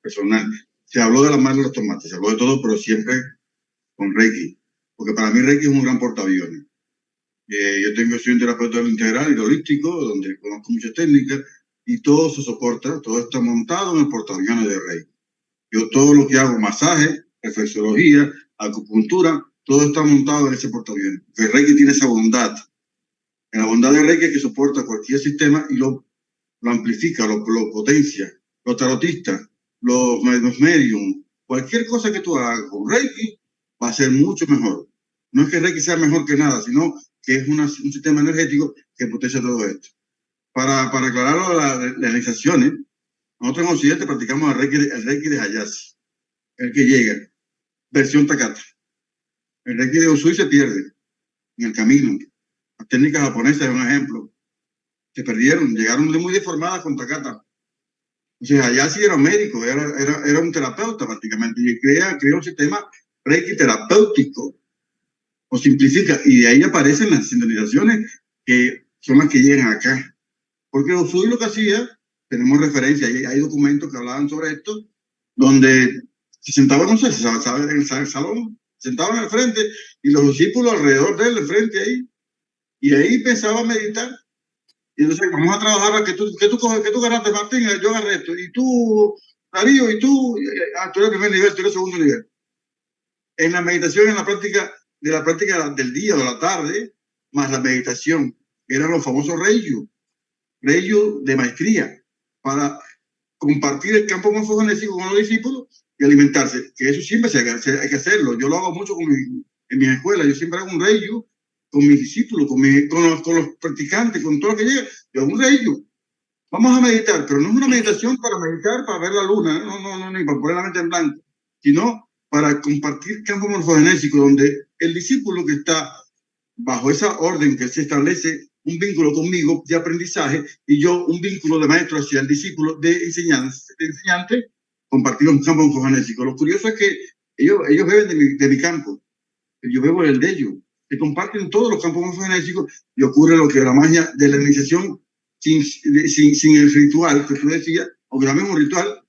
personal, se habló de la mano de los tomates, se habló de todo, pero siempre con Reiki, porque para mí Reiki es un gran portaaviones. Soy un terapeuta integral y holístico, donde conozco muchas técnicas, y todo se soporta, todo está montado en el portaaviones de Reiki. Yo todo lo que hago, masaje, reflexología, acupuntura, todo está montado en ese portaaviones. El Reiki tiene esa bondad. En la bondad de Reiki es que soporta cualquier sistema y lo amplifica, lo potencia. Los tarotistas, los medium, cualquier cosa que tú hagas con Reiki va a ser mucho mejor. No es que Reiki sea mejor que nada, sino que es un sistema energético que potencia todo esto. Para aclararlo, las realizaciones, nosotros en Occidente practicamos el Reiki de Hayashi, el que llega, versión Takata. El Reiki de Usui se pierde en el camino. Las técnicas japonesas es un ejemplo. Se perdieron, llegaron muy deformadas con Takata. O sea, Hayashi era un médico, era un terapeuta prácticamente, y crea un sistema Reiki terapéutico, o simplifica, y de ahí aparecen las sintonizaciones que son las que llegan acá. Porque Usui lo que hacía, tenemos referencia, hay documentos que hablaban sobre esto, donde se sentaba, no sé, en el salón, sentaban al frente y los discípulos alrededor de él, al frente ahí, y ahí empezaba a meditar. Y entonces vamos a trabajar, que tú agarraste, Martín, yo agarré esto, y tú, Darío, y tú eres el primer nivel, tú eres el segundo nivel. En la meditación, en la práctica del día o de la tarde, más la meditación, eran los famosos Reiju de maestría, para compartir el campo morfogenésico con los discípulos y alimentarse, que eso siempre hay que hacerlo. Yo lo hago mucho en mi escuela, yo siempre hago un reiki con mis discípulos, con los practicantes, con todo lo que llega, yo hago un reiki. Vamos a meditar, pero no es una meditación para meditar, para ver la luna, no, ni para poner la mente en blanco, sino para compartir campo morfogenésico, donde el discípulo que está bajo esa orden que se establece un vínculo conmigo de aprendizaje y yo un vínculo de maestro hacia el discípulo de enseñante, compartimos un campo morfogenésico. Lo curioso es que ellos beben de mi campo, yo bebo el de ellos, se comparten todos los campos morfogenéticos y ocurre lo que la magia de la iniciación sin el ritual que tú decías, o que llamemos ritual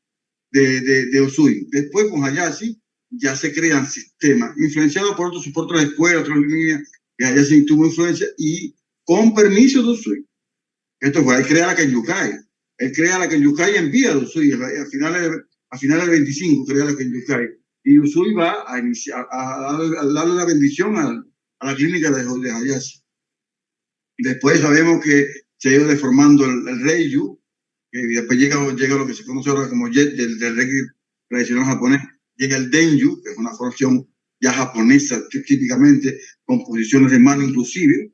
de Usui. Después con Hayashi ya se crean sistemas influenciados por otros soportes de escuela, otras líneas, que Hayashi tuvo influencia y con permiso de Usui. Esto fue, él crea la Kenyukai. Él crea la Kenyukai y envía a Usui. A finales del 25 crea la Kenyukai. Y Usui va a darle la bendición a la clínica de Hayashi. Después sabemos que se ha ido deformando el Reiju, y después llega lo que se conoce ahora como Jet del Reiki tradicional japonés, llega el Denju, que es una formación ya japonesa típicamente, con posiciones de mano inclusive,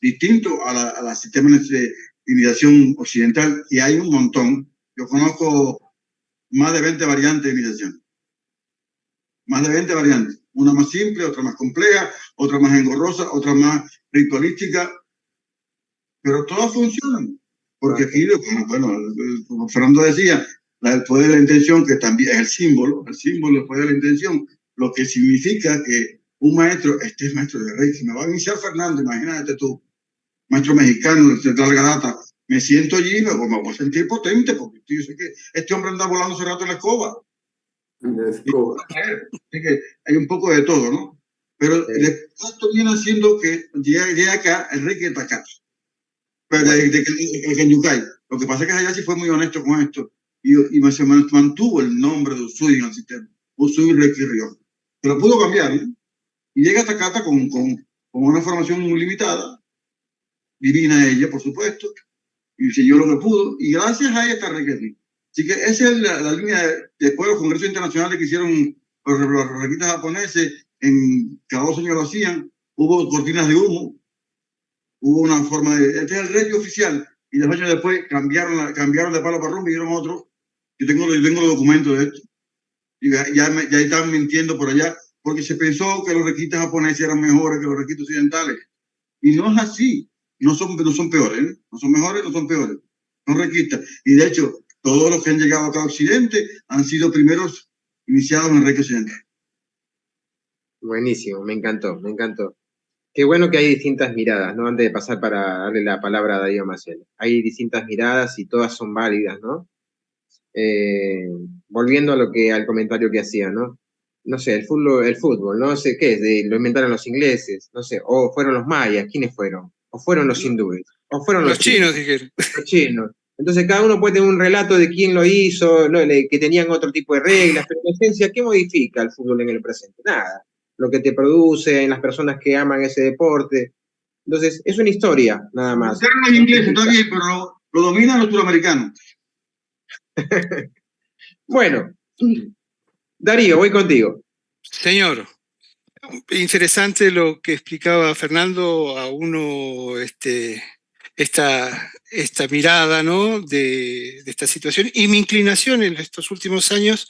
distinto a la sistema de iniciación occidental, y hay un montón. Yo conozco más de 20 variantes de iniciación. Más de 20 variantes. Una más simple, otra más compleja, otra más engorrosa, otra más ritualística, pero todas funcionan. Porque aquí, bueno, como Fernando decía, el poder de la intención, que también es el símbolo del poder de la intención, lo que significa que un maestro, este es maestro de Reiki, me va a iniciar Fernando, imagínate tú, maestro mexicano de larga data, me siento allí, me voy a sentir potente, porque yo sé que este hombre anda volando hace rato en la escoba. Así que hay un poco de todo, ¿no? Pero esto viene haciendo que llegue acá el Reiki de Takata, pero de Kenyukai. Lo que pasa es que Hayashi fue muy honesto con esto y se mantuvo el nombre de Usui en el sistema, Usui Reiki Ryo. Pero pudo cambiar, ¿eh? Y llega a Takata con una formación muy limitada, divina ella, por supuesto, y enseñó lo que pudo, y gracias a ella está Reiki. Así que esa es la línea después de los congresos internacionales que hicieron los reikistas japoneses, cada 2 años lo hacían, hubo cortinas de humo, hubo una forma de... Este es el Reiki oficial, y 2 años después cambiaron de palo para rumbo y dieron otro. Yo tengo los documentos de esto. Y ya estaban mintiendo por allá, porque se pensó que los requistas japoneses eran mejores que los requistas occidentales. Y no es así. No son peores, ¿eh? No son mejores, no son peores. Son requistas. Y de hecho, todos los que han llegado acá a Occidente han sido primeros iniciados en el Reiki occidental. Buenísimo, me encantó, me encantó. Qué bueno que hay distintas miradas, ¿no? Antes de pasar para darle la palabra a Darío Maciel. Hay distintas miradas y todas son válidas, ¿no? Volviendo al comentario que hacía, ¿no? No sé, el fútbol, no sé qué es, lo inventaron los ingleses, no sé, o fueron los mayas, ¿quiénes fueron? O fueron los hindúes, o fueron Los chinos dijeron. los chinos. Entonces cada uno puede tener un relato de quién lo hizo, ¿no? Que tenían otro tipo de reglas, pero en esencia, ¿qué modifica el fútbol en el presente? Nada. Lo que te produce en las personas que aman ese deporte. Entonces, es una historia, nada más. Los ingleses está bien, pero lo dominan los suramericanos. Bueno, Darío, voy contigo. Señor, interesante lo que explicaba Fernando a uno, esta mirada, ¿no? de esta situación. Y mi inclinación en estos últimos años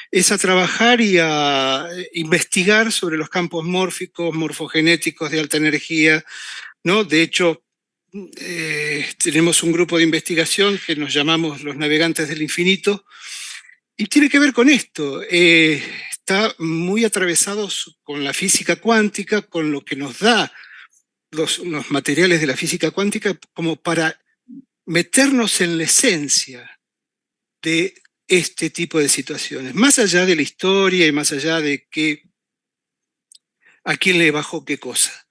es a trabajar y a investigar sobre los campos mórficos, morfogenéticos de alta energía, ¿no? De hecho, tenemos un grupo de investigación que nos llamamos los navegantes del infinito, y tiene que ver con esto. Está muy atravesado con la física cuántica, con lo que nos da los materiales de la física cuántica, como para meternos en la esencia de este tipo de situaciones, más allá de la historia y más allá de a quién le bajó qué cosa.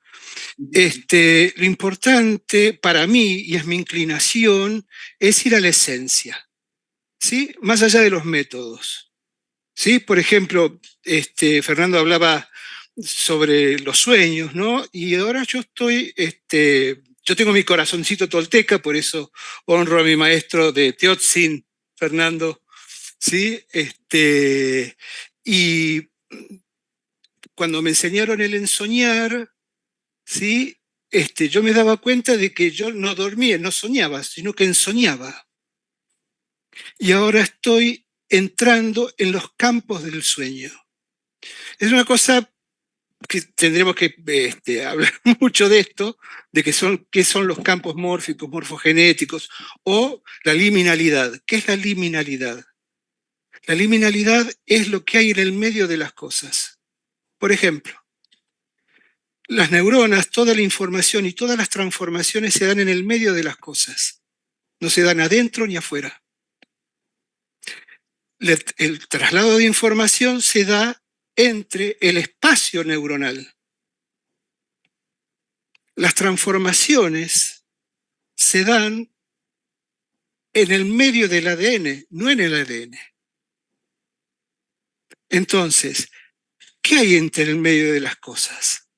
Lo importante para mí, y es mi inclinación, es ir a la esencia, ¿sí? Más allá de los métodos, ¿sí? Por ejemplo, Fernando hablaba sobre los sueños, ¿no? Y ahora yo tengo mi corazoncito tolteca, por eso honro a mi maestro de Teotzin, Fernando, ¿sí? Y cuando me enseñaron el ensoñar, ¿sí? Yo me daba cuenta de que yo no dormía, no soñaba, sino que ensoñaba. Y ahora estoy entrando en los campos del sueño. Es una cosa que tendremos que hablar mucho de esto, de qué son los campos mórficos, morfogenéticos, o la liminalidad. ¿Qué es la liminalidad? La liminalidad es lo que hay en el medio de las cosas. Por ejemplo, las neuronas, toda la información y todas las transformaciones se dan en el medio de las cosas. No se dan adentro ni afuera. El traslado de información se da entre el espacio neuronal. Las transformaciones se dan en el medio del ADN, no en el ADN. Entonces, ¿qué hay entre el medio de las cosas?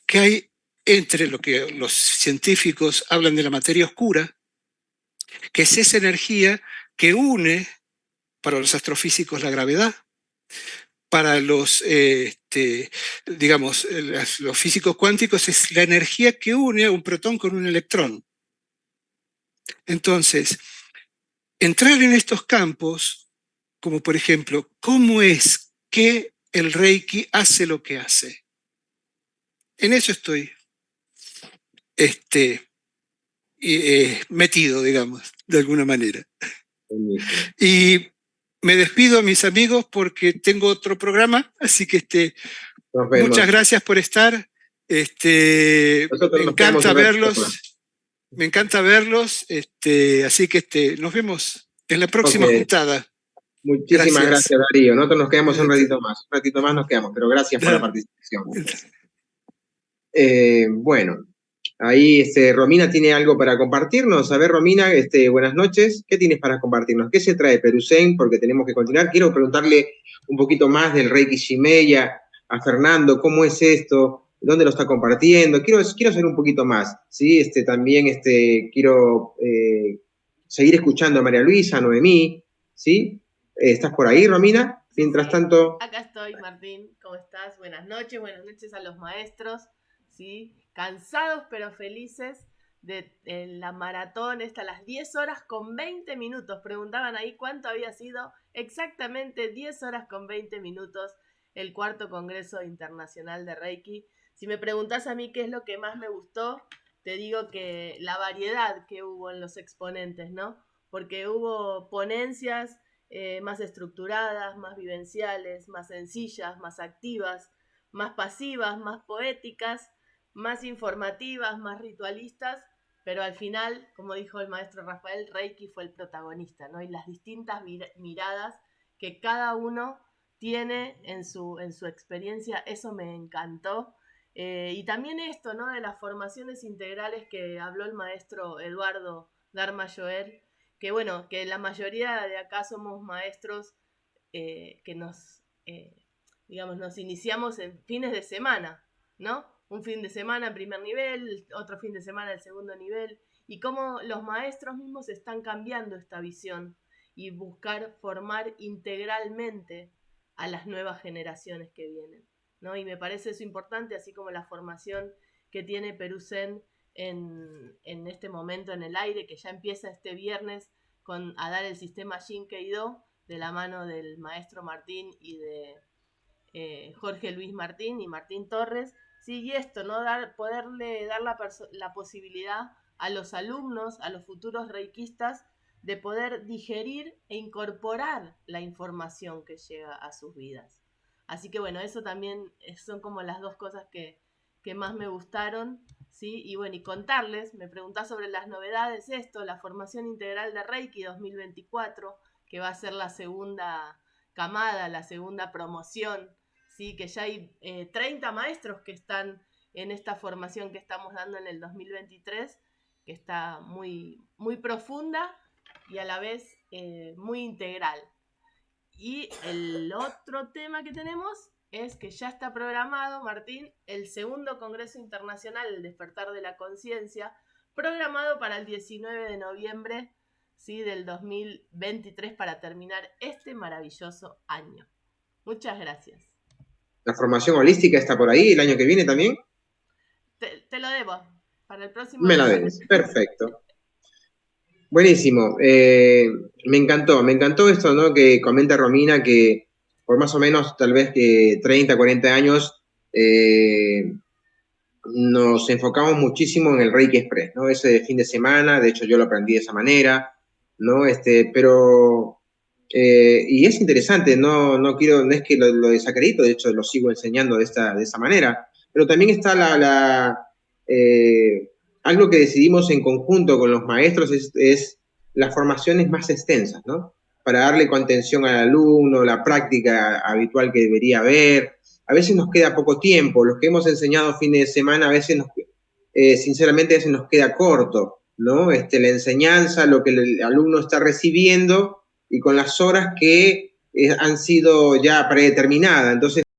¿Qué hay entre lo que los científicos hablan de la materia oscura, que es esa energía que une, para los astrofísicos, la gravedad, para los físicos cuánticos es la energía que une a un protón con un electrón? Entonces, entrar en estos campos, como por ejemplo, ¿cómo es que el Reiki hace lo que hace? En eso estoy metido, digamos, de alguna manera. Y me despido, mis amigos, porque tengo otro programa, así que muchas gracias por estar. Me encanta verlos. Me encanta verlos, así que nos vemos en la próxima juntada. Muchísimas gracias, Darío. Nosotros nos quedamos un ratito más nos quedamos, pero gracias por la participación. Bueno, ahí Romina tiene algo para compartirnos. A ver, Romina, buenas noches. ¿Qué tienes para compartirnos? ¿Qué se trae Perusen? Porque tenemos que continuar. Quiero preguntarle un poquito más del Reiki Shimeya a Fernando. ¿Cómo es esto? ¿Dónde lo está compartiendo? Quiero saber un poquito más, ¿sí? También quiero seguir escuchando a María Luisa, a Noemí, ¿sí? ¿Estás por ahí, Romina? Mientras tanto... Acá estoy, Martín. ¿Cómo estás? Buenas noches a los maestros, ¿sí? Cansados pero felices de la maratón, las 10 horas con 20 minutos. Preguntaban ahí cuánto había sido. Exactamente 10 horas con 20 minutos el cuarto Congreso Internacional de Reiki. Si me preguntás a mí qué es lo que más me gustó, te digo que la variedad que hubo en los exponentes, ¿no? Porque hubo ponencias más estructuradas, más vivenciales, más sencillas, más activas, más pasivas, más poéticas, más informativas, más ritualistas, pero al final, como dijo el maestro Rafael, Reiki fue el protagonista, ¿no? Y las distintas miradas que cada uno tiene en su experiencia, eso me encantó. Y también esto, ¿no? De las formaciones integrales que habló el maestro Eduardo Dharma Joel, que bueno, que la mayoría de acá somos maestros que digamos, nos iniciamos en fines de semana, ¿no? Un fin de semana en primer nivel, otro fin de semana en segundo nivel, y cómo los maestros mismos están cambiando esta visión y buscar formar integralmente a las nuevas generaciones que vienen, ¿no? Y me parece eso importante, así como la formación que tiene Perú Zen en este momento en el aire, que ya empieza este viernes a dar el sistema Shin-Keido de la mano del maestro Martín y de Jorge Luis Martín y Martín Torres, ¿sí? Y esto, ¿no? Poderle dar la posibilidad a los alumnos, a los futuros reikistas, de poder digerir e incorporar la información que llega a sus vidas. Así que bueno, eso también son como las dos cosas que más me gustaron, ¿sí? Y bueno, y contarles, me preguntás sobre las novedades, la formación integral de Reiki 2024, que va a ser la segunda camada, la segunda promoción, ¿sí? Que ya hay 30 maestros que están en esta formación que estamos dando en el 2023, que está muy, muy profunda y a la vez muy integral. Y el otro tema que tenemos es que ya está programado, Martín, el segundo Congreso Internacional, el Despertar de la Conciencia, programado para el 19 de noviembre, ¿sí? Del 2023, para terminar este maravilloso año. Muchas gracias. ¿La formación holística está por ahí el año que viene también? Te lo debo, para el próximo. Me la debes, perfecto. Buenísimo, me encantó esto, ¿no? Que comenta Romina, que por más o menos tal vez que 30, 40 años nos enfocamos muchísimo en el Reiki Express, ¿no? Ese fin de semana, de hecho yo lo aprendí de esa manera, ¿no? Pero, y es interesante, no es que lo desacredito, de hecho lo sigo enseñando de esa manera, pero también está algo que decidimos en conjunto con los maestros es las formaciones más extensas, ¿no? Para darle contención al alumno, la práctica habitual que debería haber. A veces nos queda poco tiempo, los que hemos enseñado fines de semana a veces sinceramente a veces nos queda corto, ¿no? La enseñanza, lo que el alumno está recibiendo y con las horas que han sido ya predeterminadas. Entonces